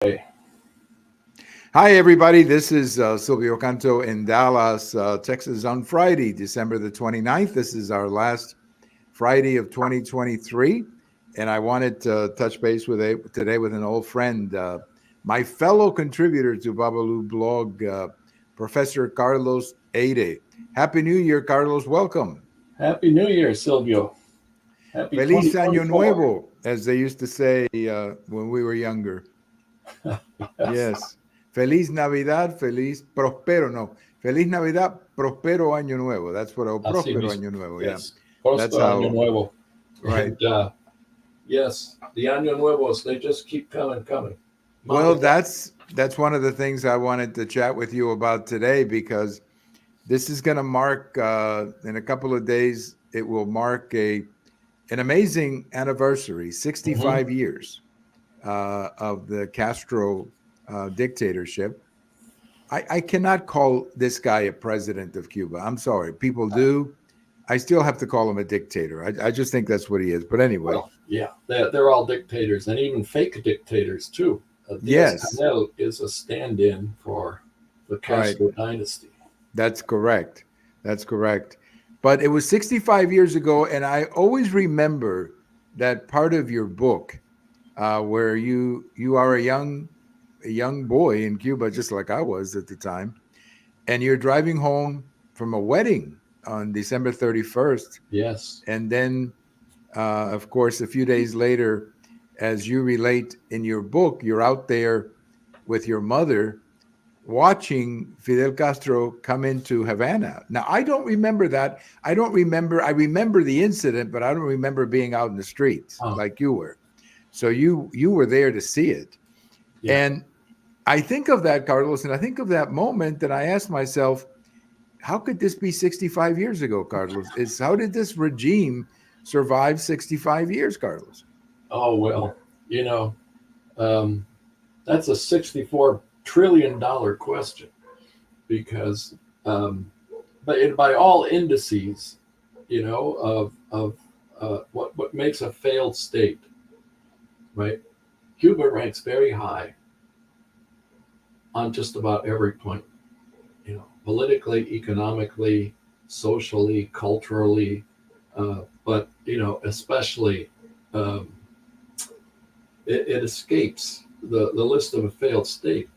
Okay. Hi, everybody. This is Silvio Canto in Dallas, Texas on Friday, December the 29th. This is our last Friday of 2023. And I wanted to touch base today with an old friend, my fellow contributor to Babalu blog, Professor Carlos Eire. Happy New Year, Carlos. Welcome. Happy New Year, Silvio. Happy Feliz Año 2024. Nuevo, as they used to say when we were younger. Yes. Yes. Feliz Navidad, feliz Prospero. No, Feliz Navidad, Prospero Año Nuevo. That's what, Así Prospero mismo. Año Nuevo. Yeah. Yes. That's Próspero Año how, Nuevo. right. And yes, the Año Nuevos, they just keep coming. Well, Mama, that's one of the things I wanted to chat with you about today because this is going to mark in a couple of days. It will mark an amazing anniversary, mhm. 65 years of the Castro dictatorship. I cannot call this guy a president of Cuba. I'm sorry. People do. I still have to call him a dictator. I just think that's what he is. But anyway, Well, yeah, they're all dictators and even fake dictators, too. yes, Diaz-Canel is a stand-in for the right. Castro dynasty. That's correct. That's correct. But it was 65 years ago. And I always remember that part of your book where you are a young boy in Cuba, just like I was at the time. And you're driving home from a wedding on December 31st. Yes. And then, of course, a few days later, as you relate in your book, you're out there with your mother watching Fidel Castro come into Havana. Now, I don't remember that. I remember the incident, but I don't remember being out in the streets like you were. So you were there to see it. Yeah. And I think of that, Carlos, and I think of that moment that I asked myself, how could this be 65 years ago, Carlos? How did this regime survive 65 years, Carlos? Oh, well, you know, um, that's a $64 trillion question because, but by all indices, of what makes a failed state, right? Cuba ranks very high on just about every point, politically, economically, socially, culturally, but especially um, it escapes the list of a failed state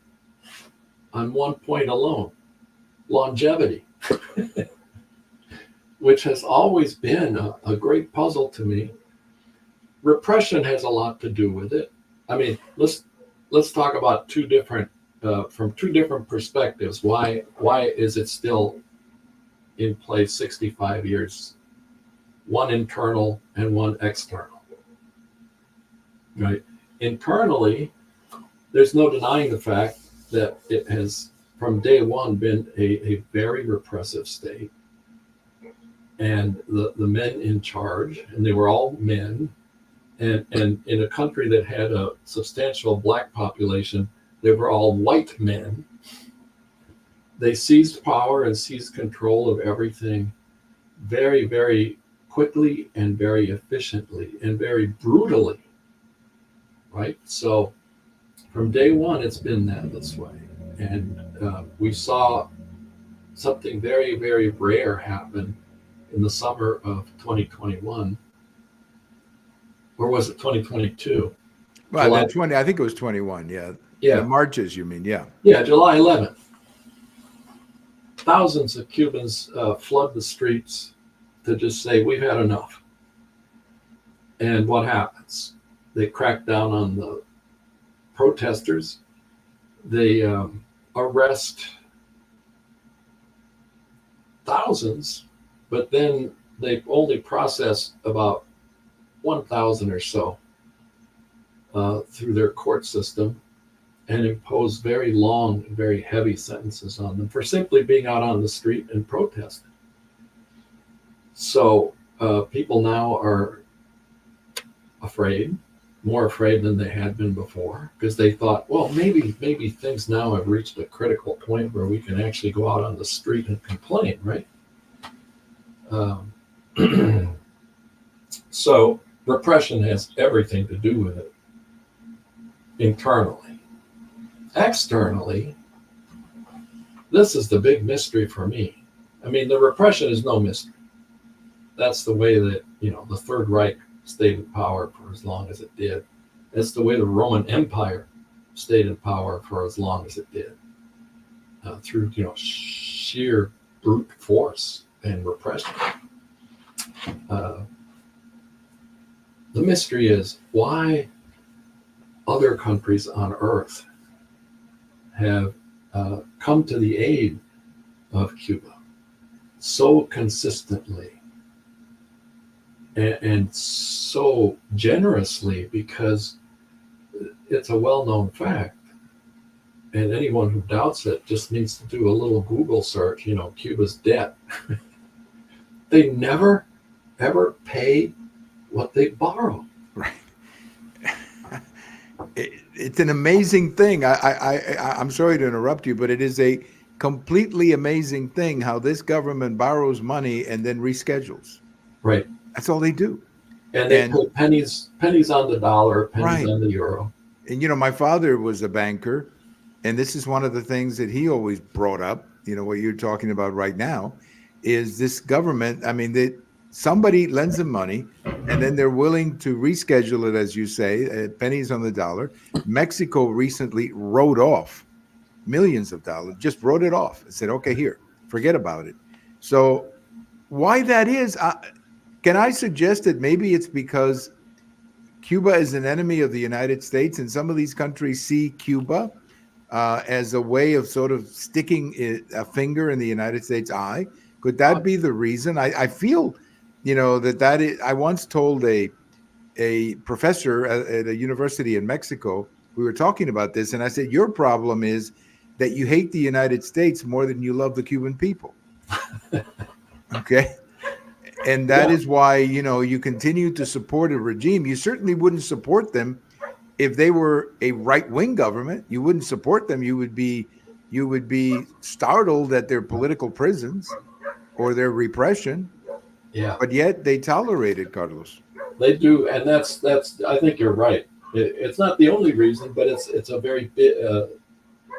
on one point alone: longevity, which has always been a great puzzle to me. Repression has a lot to do with it. I mean, let's talk about from two different perspectives. Why is it still in place 65 years? One internal and one external. Right. Internally, there's no denying the fact that it has, from day one, been a very repressive state. And the men in charge, and they were all men, and in a country that had a substantial black population, they were all white men. They seized power and seized control of everything very, very quickly and very efficiently and very brutally. Right? So from day one, it's been this way. And we saw something very, very rare happen in the summer of 2021. Or was it 2022? Well, July. then 20, I think it was 21. Yeah. Yeah. The marches, you mean? Yeah. Yeah, July 11th. Thousands of Cubans flood the streets to just say, we've had enough. And what happens? They crack down on the protesters. They arrest thousands, but then they only process about 1,000 or so through their court system and impose very long and very heavy sentences on them for simply being out on the street and protesting. So people now are afraid, more afraid than they had been before, because they thought, well, maybe things now have reached a critical point where we can actually go out on the street and complain, right? So repression has everything to do with it internally. Externally, this is the big mystery for me. I mean, the repression is no mystery. That's the way that, the Third Reich stayed in power for as long as it did. It's the way the Roman Empire stayed in power for as long as it did, through, sheer brute force and repression. The mystery is why other countries on earth have come to the aid of Cuba so consistently and so generously, because it's a well-known fact, and anyone who doubts it just needs to do a little Google search, Cuba's debt. They never ever pay what they borrow. Right. It's an amazing thing. I'm sorry to interrupt you, but it is a completely amazing thing how this government borrows money and then reschedules. Right. That's all they do. And they put pennies on the dollar, pennies on the euro. And, my father was a banker, and this is one of the things that he always brought up, what you're talking about right now, is this government. I mean, somebody lends them money, and then they're willing to reschedule it, as you say, pennies on the dollar. Mexico recently wrote off millions of dollars, just wrote it off and said, okay, here, forget about it. So why that is, can I suggest that maybe it's because Cuba is an enemy of the United States, and some of these countries see Cuba as a way of sort of sticking a finger in the United States' eye? Could that be the reason? I feel, that is. I once told a professor at a university in Mexico, we were talking about this, and I said, your problem is that you hate the United States more than you love the Cuban people. Okay. And that is why, you continue to support a regime. You certainly wouldn't support them if they were a right-wing government. You wouldn't support them. You would be startled at their political prisons or their repression. Yeah. But yet they tolerate it, Carlos. They do, and that's. I think you're right. It's not the only reason, but it's a very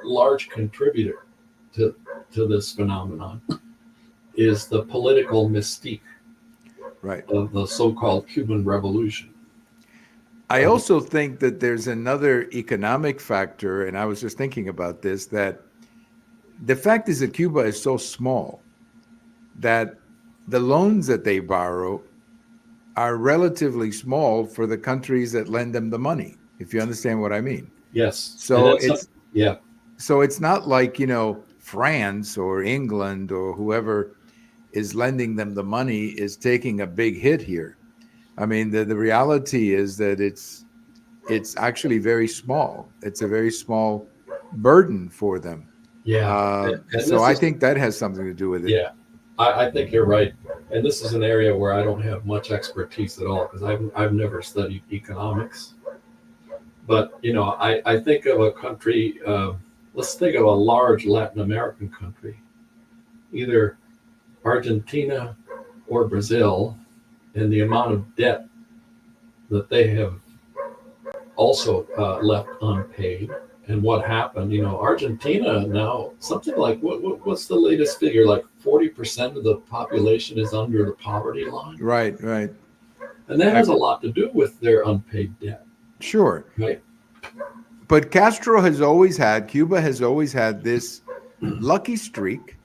large contributor to this phenomenon. Is the political mystique, right, of the so-called Cuban Revolution. I also think that there's another economic factor, and I was just thinking about this, that the fact is that Cuba is so small that the loans that they borrow are relatively small for the countries that lend them the money, if you understand what I mean. Yes. So so it's not like, France or England or whoever is lending them the money is taking a big hit here. I mean, the reality is that it's actually very small. It's a very small burden for them. Yeah. So I think that has something to do with it. Yeah, I think you're right. And this is an area where I don't have much expertise at all, because I've never studied economics. But, I think of a country, let's think of a large Latin American country, either Argentina or Brazil, and the amount of debt that they have also left unpaid. And what happened, Argentina now, something like, what's the latest figure? Like 40% of the population is under the poverty line. Right. And that has a lot to do with their unpaid debt. Sure. Right. But Cuba has always had this lucky streak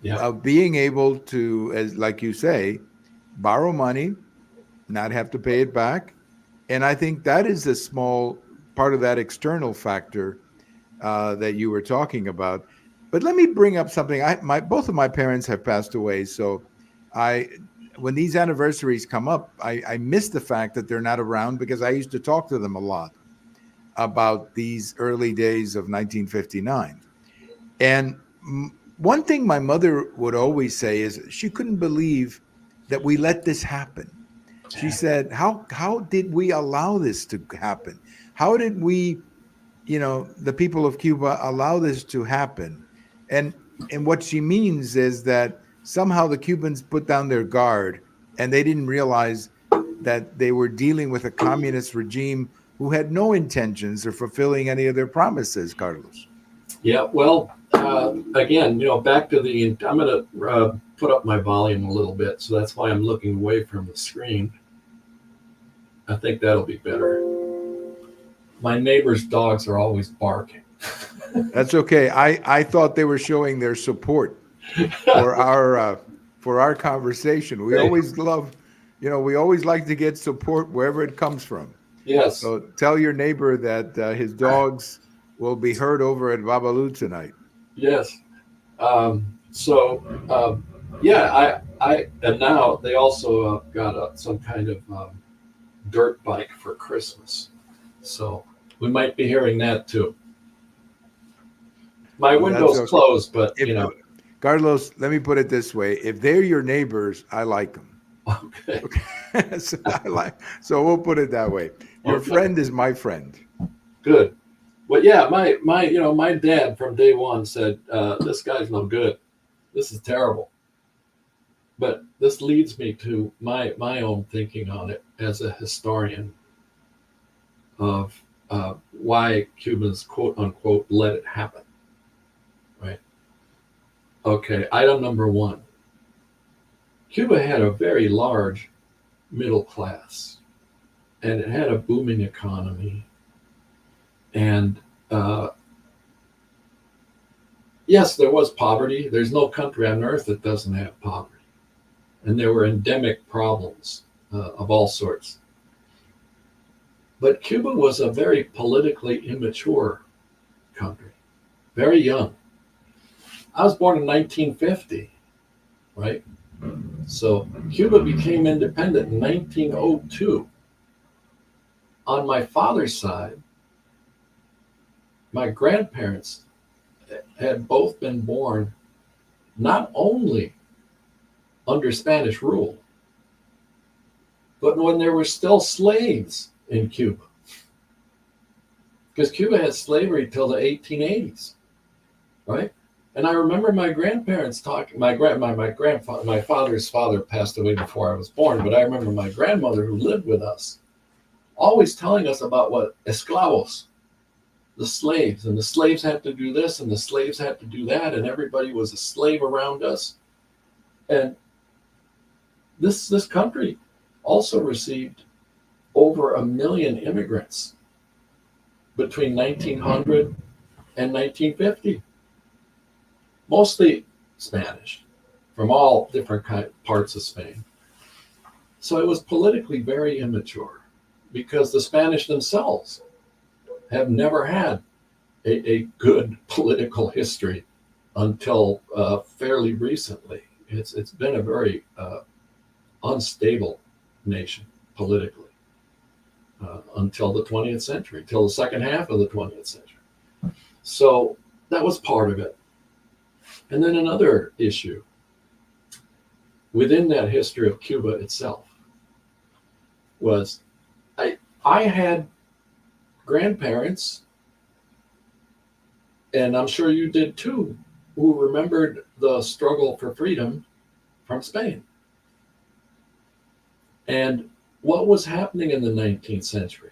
of being able to, as like you say, borrow money, not have to pay it back. And I think that is a small part of that external factor that you were talking about. But let me bring up something. Both of my parents have passed away. So when these anniversaries come up, I miss the fact that they're not around, because I used to talk to them a lot about these early days of 1959. And one thing my mother would always say is she couldn't believe that we let this happen. She said, how did we allow this to happen? How did we, the people of Cuba, allow this to happen? And what she means is that somehow the Cubans put down their guard, and they didn't realize that they were dealing with a communist regime who had no intentions of fulfilling any of their promises, Carlos. Yeah, well, again, back to I'm going to put up my volume a little bit, so that's why I'm looking away from the screen. I think that'll be better. My neighbor's dogs are always barking. That's okay. I thought they were showing their support for our conversation. We always love, we always like to get support wherever it comes from. Yes. So tell your neighbor that his dogs will be heard over at Babalu tonight. Yes. Yeah, and now they also got some kind of dirt bike for Christmas. So we might be hearing that too. My window's okay. closed, but Carlos, let me put it this way: if they're your neighbors, I like them. Okay. So we'll put it that way. Your friend is my friend. Good. Well, yeah, my dad from day one said, "This guy's no good. This is terrible." But this leads me to my own thinking on it as a historian of why Cubans, quote unquote, let it happen. Right. Okay. Item number one. Cuba had a very large middle class, and it had a booming economy. And yes, there was poverty. There's no country on earth that doesn't have poverty. And there were endemic problems of all sorts. But Cuba was a very politically immature country, very young. I was born in 1950, right? So Cuba became independent in 1902. On my father's side, my grandparents had both been born not only under Spanish rule, but when there were still slaves in Cuba. Because Cuba had slavery till the 1880s, right? And I remember my grandparents talking. My father's father passed away before I was born, but I remember my grandmother, who lived with us, always telling us about what esclavos, the slaves, and the slaves had to do this, and the slaves had to do that, and everybody was a slave around us. And this country also received over 1 million immigrants between 1900 and 1950, mostly Spanish, from all different parts of Spain. So it was politically very immature because the Spanish themselves have never had a good political history until fairly recently. It's been a very unstable nation politically until the 20th century, till the second half of the 20th century. So that was part of it. And then another issue within that history of Cuba itself was I had grandparents, and I'm sure you did too, who remembered the struggle for freedom from Spain. And what was happening in the 19th century?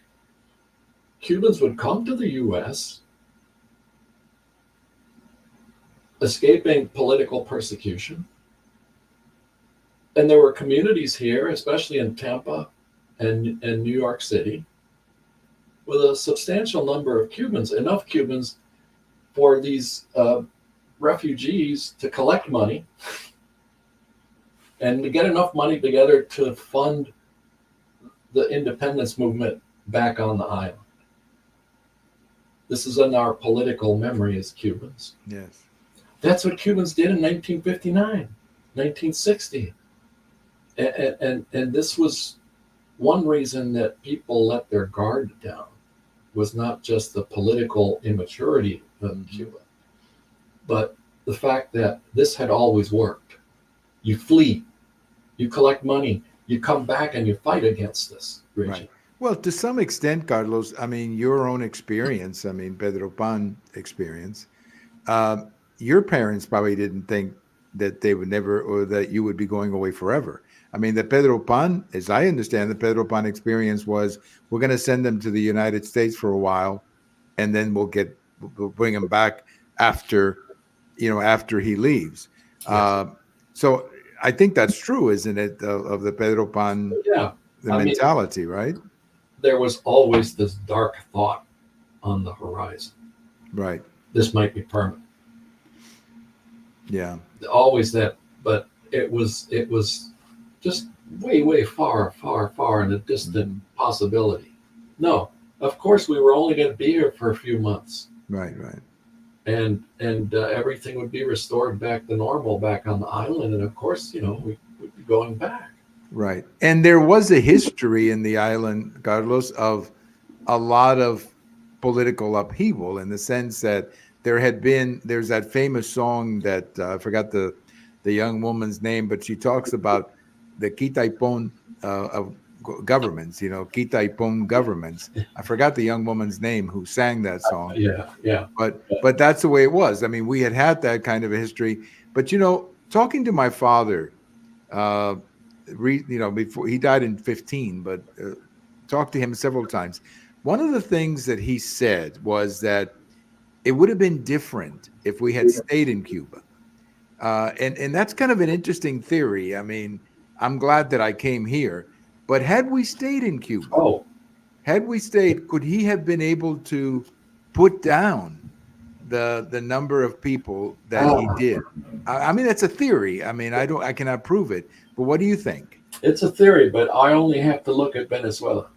Cubans would come to the US, escaping political persecution. And there were communities here, especially in Tampa and New York City, with a substantial number of Cubans, enough Cubans for these refugees to collect money and to get enough money together to fund the independence movement back on the island. This is in our political memory as Cubans. Yes. That's what Cubans did in 1959, 1960. And this was one reason that people let their guard down, was not just the political immaturity of Cuba, but the fact that this had always worked. You flee, you collect money, you come back and you fight against this regime. Right. Well, to some extent, Carlos, I mean, your own experience, I mean, Pedro Pan experience, your parents probably didn't think that they would never, or that you would be going away forever. I mean, the Pedro Pan, as I understand, the Pedro Pan experience was we're going to send them to the United States for a while, and then we'll bring him back after, after he leaves. Yes. So I think that's true, isn't it? Of the Pedro Pan, Yeah. the I mean, mentality, right? there was always this dark thought on the horizon. Right. This might be permanent. Yeah. Always that, but it was just way far in a distant possibility. No, of course we were only going to be here for a few months. Right. Right. And everything would be restored back to normal back on the island, and of course, we would be going back. Right. And there was a history in the island, Carlos, of a lot of political upheaval in the sense that there's that famous song that I forgot the young woman's name, but she talks about the Quitaipon of governments, Quitaipon governments. I forgot the young woman's name who sang that song. Yeah. But that's the way it was. I mean, we had that kind of a history. But talking to my father, before he died in 15, but talked to him several times. One of the things that he said was that it would have been different if we had stayed in Cuba. And that's kind of an interesting theory. I mean, I'm glad that I came here, but had we stayed in Cuba, could he have been able to put down the number of people that he did? I mean, that's a theory. I mean, I cannot prove it, but what do you think? It's a theory, but I only have to look at Venezuela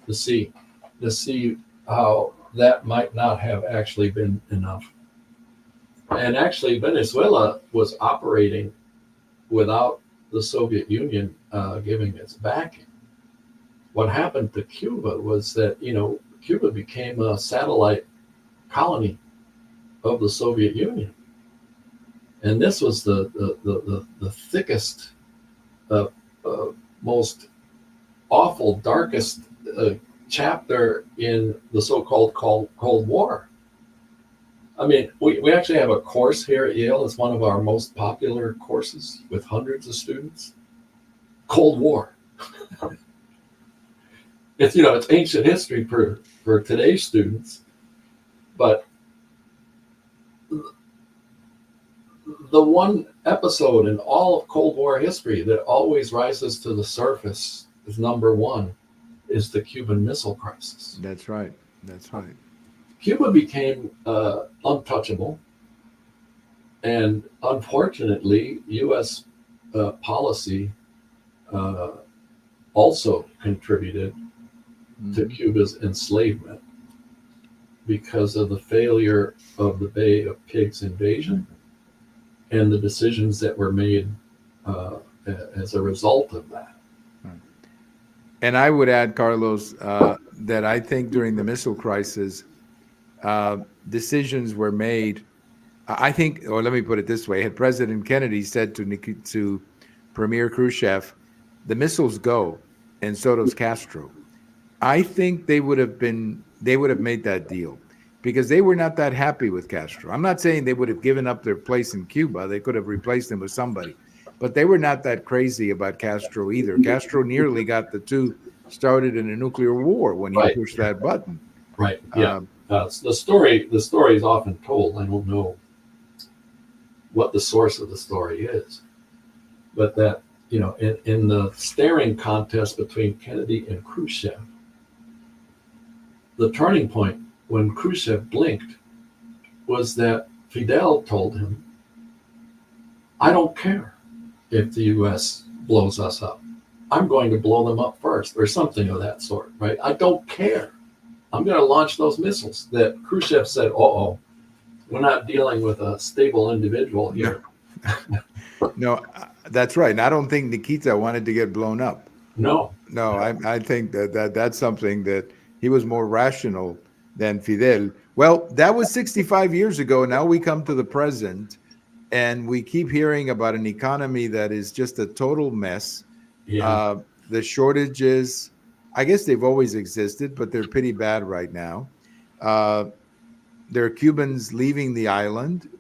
to see how that might not have actually been enough. And actually, Venezuela was operating without the Soviet Union giving its backing. What happened to Cuba was that, Cuba became a satellite colony of the Soviet Union. And this was the thickest, most awful, darkest chapter in the so-called Cold War. I mean, we actually have a course here at Yale. It's one of our most popular courses with hundreds of students. Cold War. It's ancient history for today's students, but the one episode in all of Cold War history that always rises to the surface as number one is the Cuban Missile Crisis. That's right. Cuba became untouchable, and unfortunately, U.S. Policy also contributed to Cuba's enslavement because of the failure of the Bay of Pigs invasion and the decisions that were made as a result of that. And I would add, Carlos, that I think during the missile crisis, decisions were made. I think, or let me put it this way: had President Kennedy said to Premier Khrushchev, "The missiles go, and so does Castro," I think they would have made that deal because they were not that happy with Castro. I'm not saying they would have given up their place in Cuba; they could have replaced him with somebody, but they were not that crazy about Castro either. Castro nearly got the two started in a nuclear war when he pushed that button. Right. Yeah. The story is often told. I don't know what the source of the story is, but that in the staring contest between Kennedy and Khrushchev, the turning point when Khrushchev blinked was that Fidel told him, "I don't care if the U.S. blows us up. I'm going to blow them up first," or something of that sort, right? "I don't care. I'm going to launch those missiles." That Khrushchev said, "Oh, we're not dealing with a stable individual here." No, that's right. And I don't think Nikita wanted to get blown up. No. I think that's something that he was more rational than Fidel. Well, that was 65 years ago. Now we come to the present, and we keep hearing about an economy that is just a total mess. Yeah. The shortages, I guess they've always existed, but they're pretty bad right now. There are Cubans leaving the island.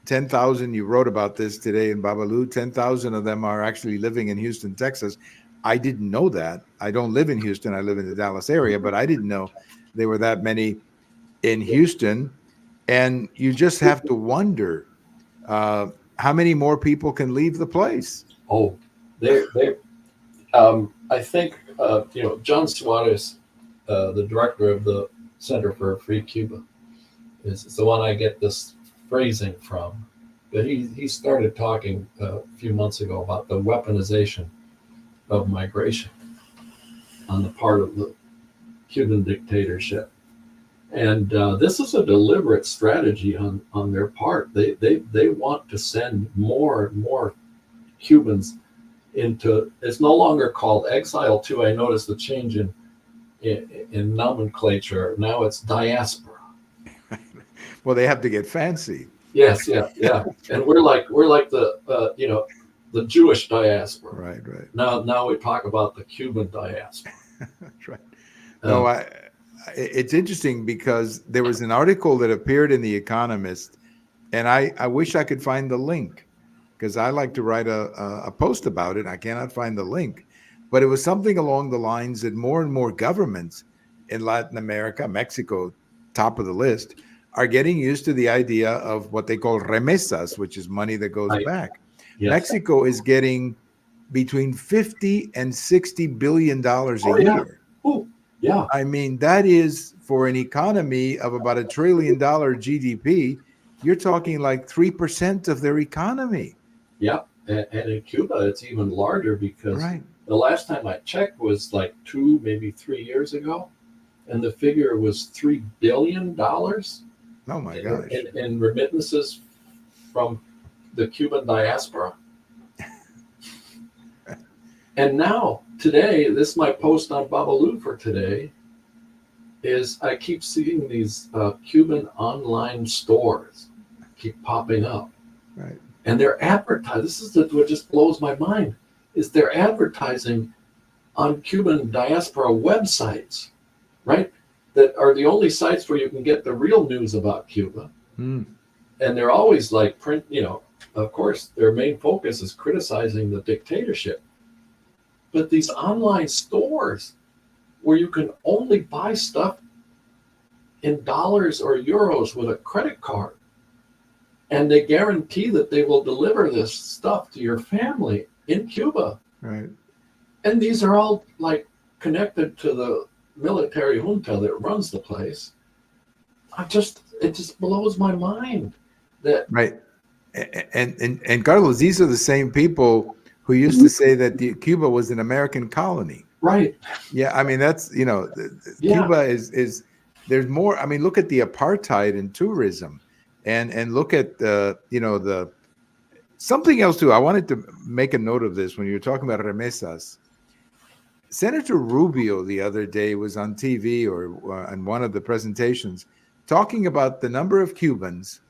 10,000, you wrote about this today in Babalu, 10,000 of them are actually living in Houston, Texas. I didn't know that. I don't live in Houston. I live in the Dallas area, but I didn't know there were that many in Houston. And you just have to wonder how many more people can leave the place. Oh, they I think, John Suarez, the director of the Center for Free Cuba, is the one I get this phrasing from. But he started talking a few months ago about the weaponization of migration on the part of the Cuban dictatorship. And this is a deliberate strategy on their part. They want to send more and more Cubans into, it's no longer called exile too. I noticed the change in nomenclature. Now it's diaspora. Well, they have to get fancy. Yes, yeah. And we're like the the Jewish diaspora. Right. Now we talk about the Cuban diaspora. That's right. No, it's interesting because there was an article that appeared in The Economist, and I wish I could find the link because I like to write a post about it. I cannot find the link, but it was something along the lines that more and more governments in Latin America, Mexico, top of the list, are getting used to the idea of what they call remesas, which is money that goes back. Yes. Mexico is getting between 50 and 60 billion dollars a year. Ooh, yeah. I mean, that is for an economy of about $1 trillion GDP. You're talking like 3% of their economy. Yeah. And in Cuba, it's even larger because the last time I checked was like 2, maybe 3 years ago. And the figure was $3 billion. Oh my gosh. In remittances from the Cuban diaspora. And now, today, this is my post on Babalu for today, is I keep seeing these Cuban online stores keep popping up. Right. And they're advertising, this is what just blows my mind, is they're advertising on Cuban diaspora websites, right? That are the only sites where you can get the real news about Cuba. Mm. And they're always like of course, their main focus is criticizing the dictatorship. But these online stores where you can only buy stuff in dollars or euros with a credit card, and they guarantee that they will deliver this stuff to your family in Cuba. Right. And these are all like connected to the military junta that runs the place. It just blows my mind that. Right. And Carlos, these are the same people who used to say that Cuba was an American colony. Right. Yeah. I mean, that's, Cuba is there's more. I mean, look at the apartheid in tourism and look at the something else too. I wanted to make a note of this when you were talking about remesas. Senator Rubio the other day was on TV or on one of the presentations talking about the number of Cubans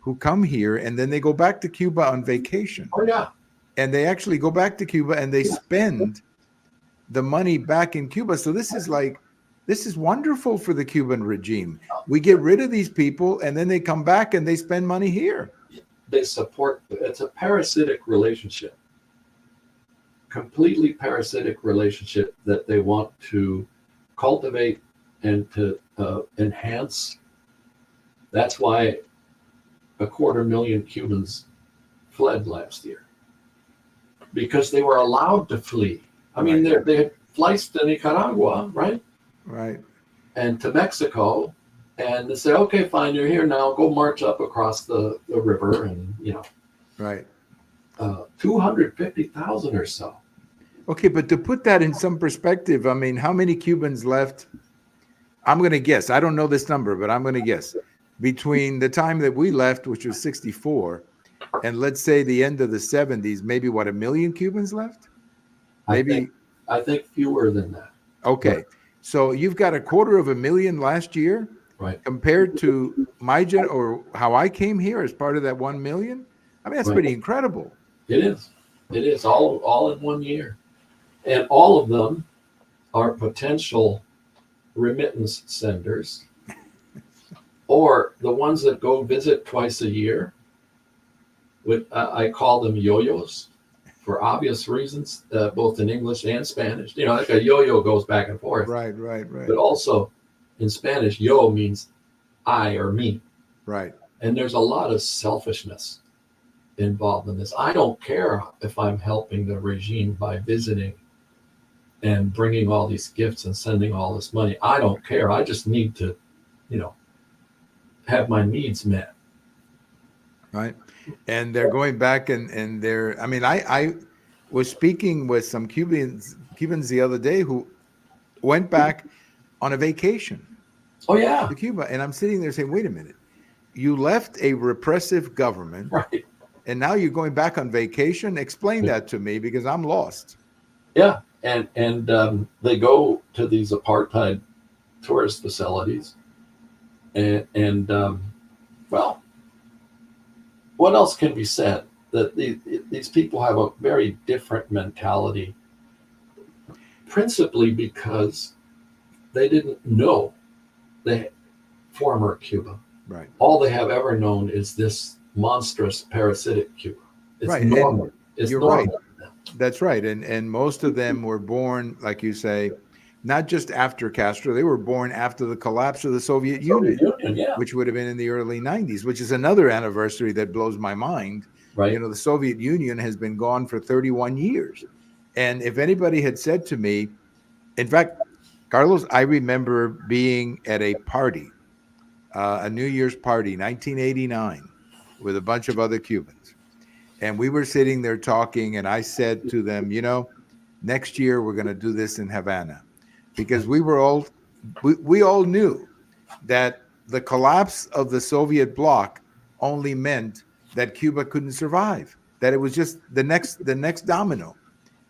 who come here and then they go back to Cuba on vacation. Oh, yeah. And they actually go back to Cuba and they spend the money back in Cuba. So this is wonderful for the Cuban regime. We get rid of these people and then they come back and they spend money here. They support, it's a parasitic relationship, completely parasitic relationship that they want to cultivate and to enhance. That's why 250,000 Cubans fled last year, because they were allowed to flee. I mean, they had flights to Nicaragua, right? Right. And to Mexico, and they say, okay, fine, you're here now, go march up across the river, and Right. 250,000 or so. Okay, but to put that in some perspective, I mean, how many Cubans left? I'm going to guess. I don't know this number, but I'm going to guess. Between the time that we left, which was 64, and let's say the end of the 70s, maybe 1 million Cubans left? Maybe. I think fewer than that. Okay. But, so you've got 250,000 last year, right? Compared to or how I came here as part of that 1 million. I mean, that's pretty incredible. It is. It is all in 1 year. And all of them are potential remittance senders, or the ones that go visit twice a year I call them yo-yos for obvious reasons, both in English and Spanish. Like a yo-yo goes back and forth. Right, right, But right, also in Spanish, yo means I or me. right. And there's a lot of selfishness involved in this. I don't care if I'm helping the regime by visiting and bringing all these gifts and sending all this money. I don't care. I just need to, have my needs met. Right. And they're going back and they're, I mean, I was speaking with some Cubans the other day who went back on a vacation Oh yeah, to Cuba. And I'm sitting there saying, wait a minute, you left a repressive government right. and now you're going back on vacation? Explain that to me because I'm lost. Yeah, and they go to these apartheid tourist facilities, and well, what else can be said? That these people have a very different mentality, principally because they didn't know the former Cuba. Right. All they have ever known is this monstrous parasitic Cuba. It's Right. normal. And it's you're normal. right. That's right. And most of them were born, like you say, not just after Castro, they were born after the collapse of the Soviet Union, Yeah. which would have been in the early 90s, which is another anniversary that blows my mind. Right. The Soviet Union has been gone for 31 years. And if anybody had said to me, in fact, Carlos, I remember being at a party, a New Year's party, 1989, with a bunch of other Cubans. And we were sitting there talking, and I said to them, next year we're going to do this in Havana, because we all knew that the collapse of the Soviet bloc only meant that Cuba couldn't survive, that it was just the next domino.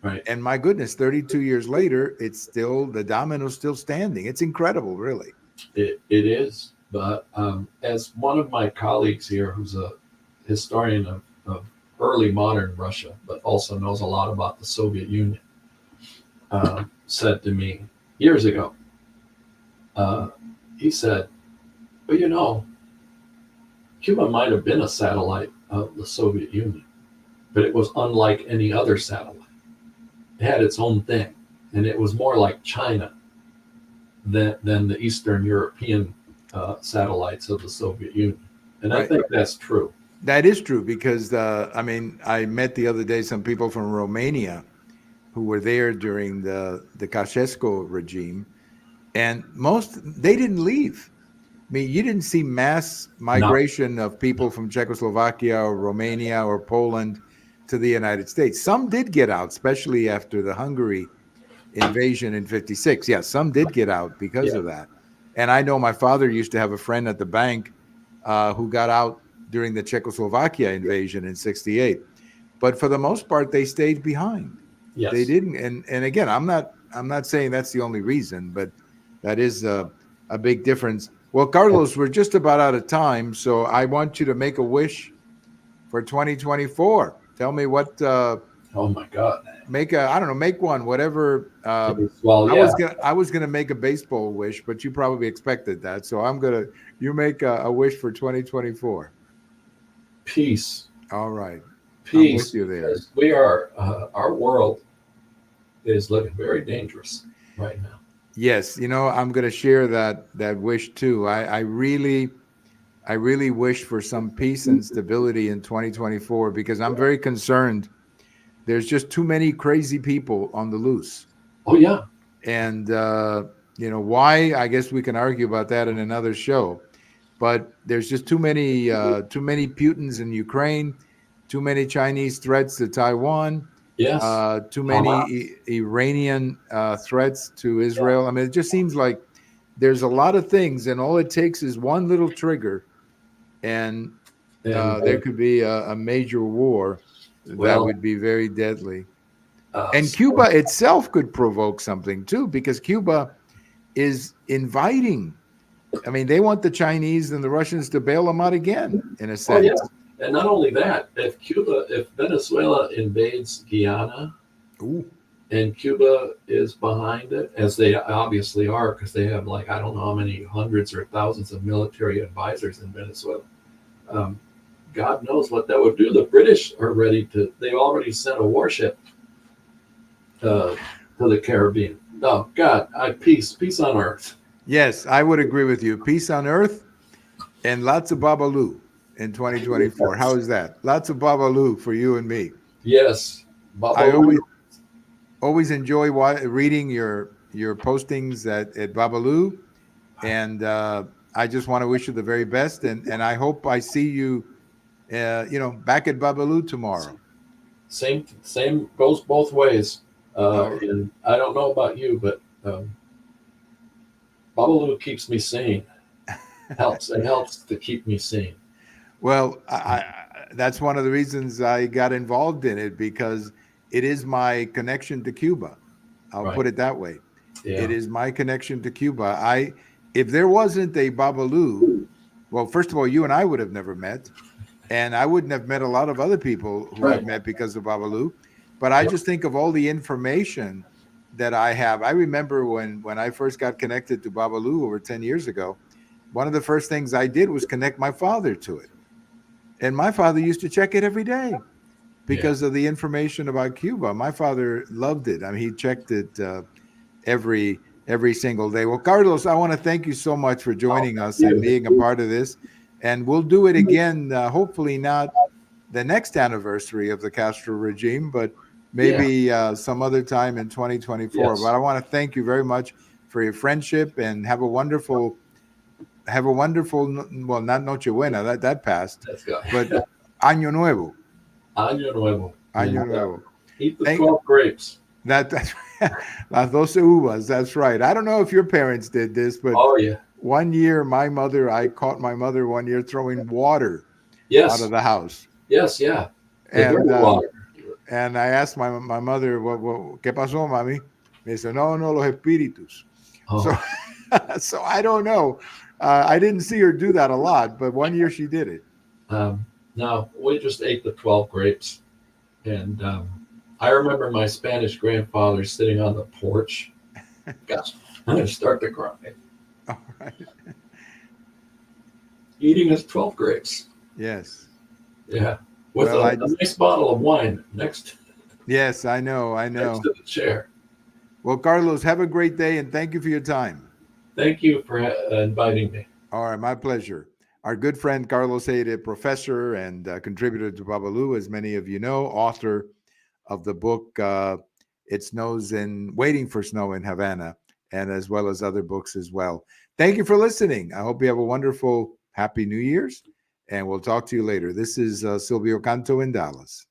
Right. And my goodness, 32 years later, the domino's still standing. It's incredible, really. It is. But as one of my colleagues here, who's a historian of early modern Russia, but also knows a lot about the Soviet Union, said to me years ago, he said, well, Cuba might have been a satellite of the Soviet Union, but it was unlike any other satellite. It had its own thing, and it was more like China than the Eastern European satellites of the Soviet Union. And I think that's true. That is true because, I met the other day some people from Romania who were there during the Ceausescu regime, and they didn't leave. I mean, you didn't see mass migration of people from Czechoslovakia or Romania or Poland to the United States. Some did get out, especially after the Hungary invasion in 56. Yeah, some did get out because of that. And I know my father used to have a friend at the bank who got out during the Czechoslovakia invasion in 68. But for the most part, they stayed behind. Yes. They didn't. And again, I'm not saying that's the only reason, but that is a big difference. Well, Carlos, we're just about out of time, so I want you to make a wish for 2024. Tell me what. Oh my God! Make one, whatever. Well, yeah. I was gonna make a baseball wish, but you probably expected that, so you make a wish for 2024. Peace. All right. Peace. I'm with you there. We are. Our world is looking very dangerous right now. Yes, I'm going to share that wish too. I really wish for some peace and stability in 2024 because I'm very concerned. There's just too many crazy people on the loose. Oh yeah. And why? I guess we can argue about that in another show. But there's just too many Putins in Ukraine, too many Chinese threats to Taiwan. Yes. Too many Iranian threats to Israel. I mean, it just seems like there's a lot of things, and all it takes is one little trigger, and there could be a major war that would be very deadly. And Cuba itself could provoke something too, because Cuba is inviting. I mean, they want the Chinese and the Russians to bail them out again, in a sense. Oh, yeah. And not only that, if Venezuela invades Guyana, and Cuba is behind it, as they obviously are, because they have I don't know how many hundreds or thousands of military advisors in Venezuela, God knows what that would do. The British are ready to. They already sent a warship to the Caribbean. Oh God, peace on earth. Yes, I would agree with you. Peace on earth and lots of Babalu in 2024. How is that? Lots of Babalu for you and me. Yes, I Babalu. always enjoy reading your postings at Babalu, and I just want to wish you the very best. And I hope I see you, back at Babalu tomorrow. Same goes both ways. All right. And I don't know about you, but Babalu keeps me sane. It helps to keep me sane. Well, that's one of the reasons I got involved in it, because it is my connection to Cuba. I'll Right. put it that way. Yeah. It is my connection to Cuba. If there wasn't a Babalu, well, first of all, you and I would have never met, and I wouldn't have met a lot of other people who Right. I've met because of Babalu. But I just think of all the information that I have. I remember when I first got connected to Babalu over 10 years ago, one of the first things I did was connect my father to it. And my father used to check it every day because of the information about Cuba. My father loved it. I mean, he checked it every single day. Well, Carlos, I want to thank you so much for joining us and being a part of this. And we'll do it again, hopefully not the next anniversary of the Castro regime, but maybe some other time in 2024. Yes. But I want to thank you very much for your friendship, and have a wonderful, well, not Nochebuena, that passed, but Año Nuevo. Año Nuevo. Año Nuevo. Eat the 12 grapes. That's las 12 uvas. That's right. I don't know if your parents did this, but one year I caught my mother one year throwing water out of the house. Yes, yeah. And I asked my mother, ¿Qué pasó, mami? Me dice, no, los espíritus. Oh. So I don't know. I didn't see her do that a lot, but one year she did it. No, we just ate the 12 grapes. And I remember my Spanish grandfather sitting on the porch. Gosh, I'm going to start to cry. All right. Eating his 12 grapes. Yes. Yeah. With a nice bottle of wine next. Yes, I know. Next to the chair. Well, Carlos, have a great day, and thank you for your time. Thank you for inviting me. All right, my pleasure. Our good friend Carlos Eire, professor and contributor to Babalu, as many of you know, author of the book It Snows in Waiting for Snow in Havana, and as well as other books as well. Thank you for listening. I hope you have a wonderful, happy New Year's, and we'll talk to you later. This is Silvio Canto in Dallas.